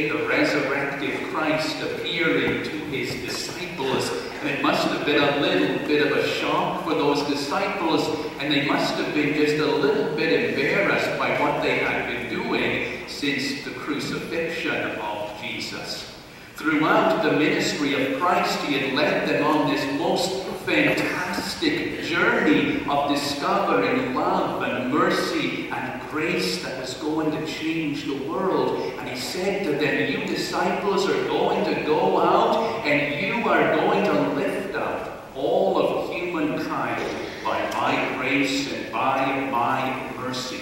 day, the resurrected Christ appearing to his disciples. And it must have been a little bit of a shock for those disciples, and they must have been just a little bit embarrassed by what they had been doing since the crucifixion of Jesus. Throughout the ministry of Christ, he had led them on this most fantastic journey of discovering love and mercy and grace that was going to change the world. And he said to them, you disciples are going to go out and you are going to lift up all of humankind by my grace and by my mercy.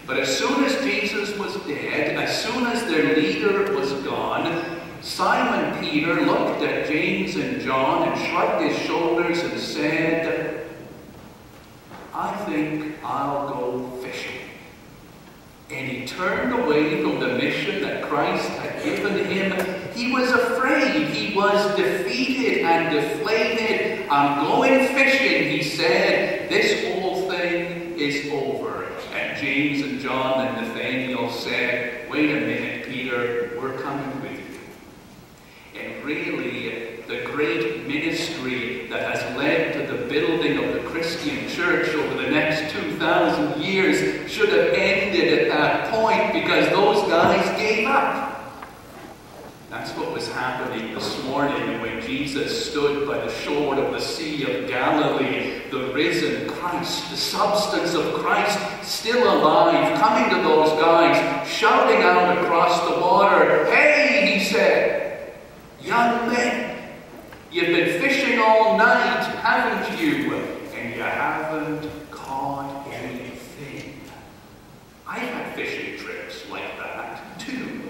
But as soon as Jesus was dead, as soon as their leader was gone, Simon Peter looked at James and John and shrugged his shoulders and said, I think I'll go fishing. And he turned away from the mission that Christ had given him. He was afraid. He was defeated and deflated. I'm going fishing, he said. This whole thing is over. And James and John and Nathaniel said, wait a minute, Peter, we're coming with you. And really, the great ministry that has led to the building of the Christian church over the next 2,000 years should have ended at that point, because those guys gave up. That's what was happening this morning when Jesus stood by the shore of the Sea of Galilee. The risen Christ, the substance of Christ, still alive, coming to those guys, shouting out across the water, hey, he said, young men, you've been fishing all night, haven't you? And you haven't caught anything. I've had fishing trips like that too.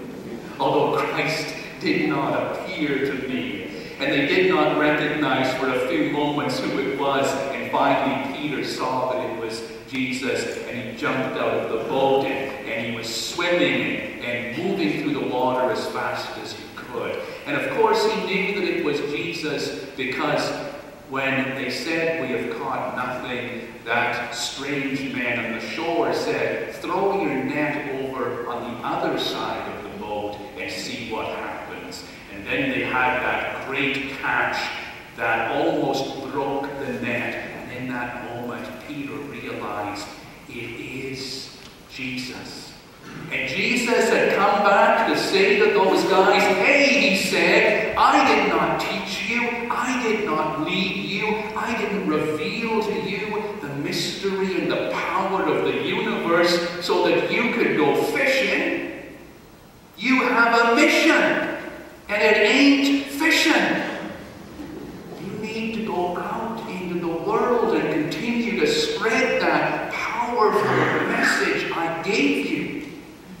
Although Christ did not appear to me, and they did not recognize for a few moments who it was, and finally Peter saw that it was Jesus, and he jumped out of the boat, and he was swimming and moving through the water as fast as he could. And of course he knew that it was Jesus, because when they said, we have caught nothing, that strange man on the shore said, throw your net over on the other side of the boat and see what happens. And then they had that great catch that almost broke the net. And in that moment, Peter realized it is Jesus. And Jesus had come back to say to those guys, hey, he said, I did not teach you, I did not lead you, I didn't reveal to you the mystery and the power of the universe so that you could go fishing. You have a mission, and it ain't fishing. You need to go out into the world and continue to spread that powerful message I gave you.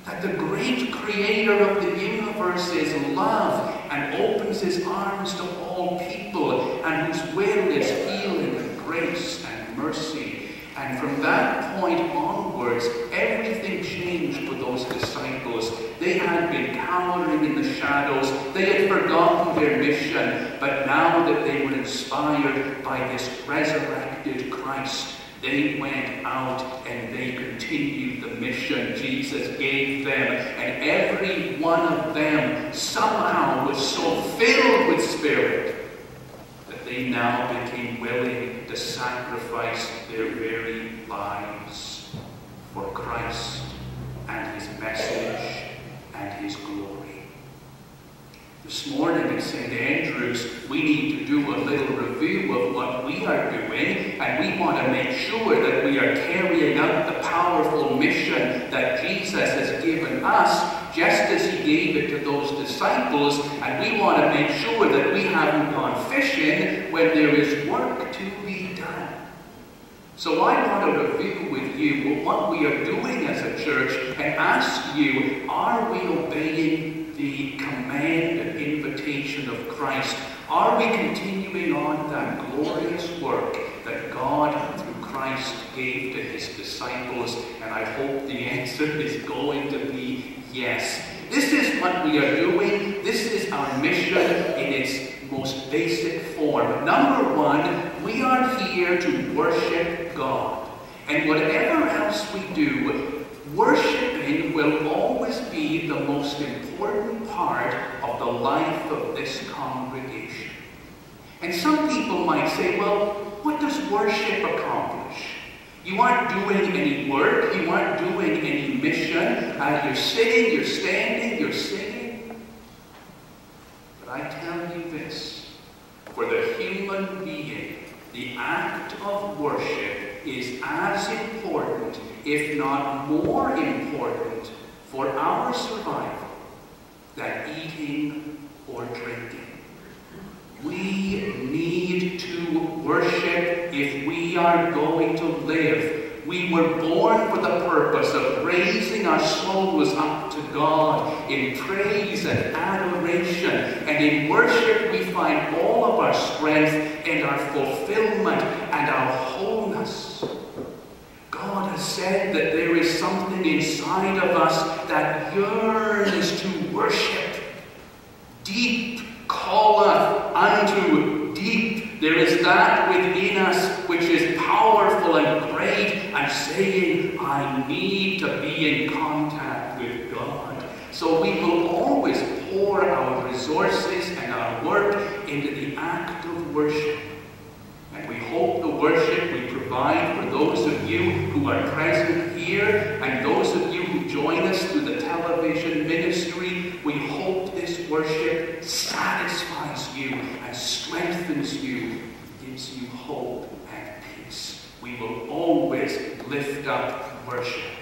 That the great creator of the universe is love and opens his arms to all people, and whose will is healing and grace and mercy. And from that point onwards, everything changed for those disciples. They had been cowering in the shadows. They had forgotten their mission. But now that they were inspired by this resurrected Christ, they went out and they continued the mission Jesus gave them. And every one of them somehow was so filled with Spirit that they now became willing to sacrifice their very lives for Christ and his message and his glory. This morning at St. Andrew's, we need to do a little review of what we are doing, and we want to make sure that we are carrying out the powerful mission that Jesus has given us, just as he gave it to those disciples, and we want to make sure that we haven't gone fishing when there is work to be done. So I want to review with you what we are doing as a church and ask you, are we obeying the command and invitation of Christ? Are we continuing on that glorious work that God through Christ gave to his disciples? And I hope the answer is going to be yes. This is what we are doing. This is our mission in its most basic form. Number one, we are here to worship God. And whatever else we do, worshiping will always be the most important part life of this congregation. And some people might say, well, what does worship accomplish? You aren't doing any work, you aren't doing any mission, you're sitting, you're standing, you're singing. But I tell you this, for the human being, the act of worship is as important, if not more important, for our survival than eating or drinking. We need to worship if we are going to live. We were born for the purpose of raising our souls up to God in praise and adoration. And in worship we find all of our strength and our fulfillment and our wholeness. God has said that there is something inside of us that yearns to worship. Deep calleth unto deep. There is that within us which is powerful and great and saying, I need to be in contact with God. So we will always pour our resources and our work into the act of worship. And we hope the worship we provide for those of you who are present here and those of you who join us through the television ministry, we hope this worship satisfies you and strengthens you, gives you hope and peace. We will always lift up worship.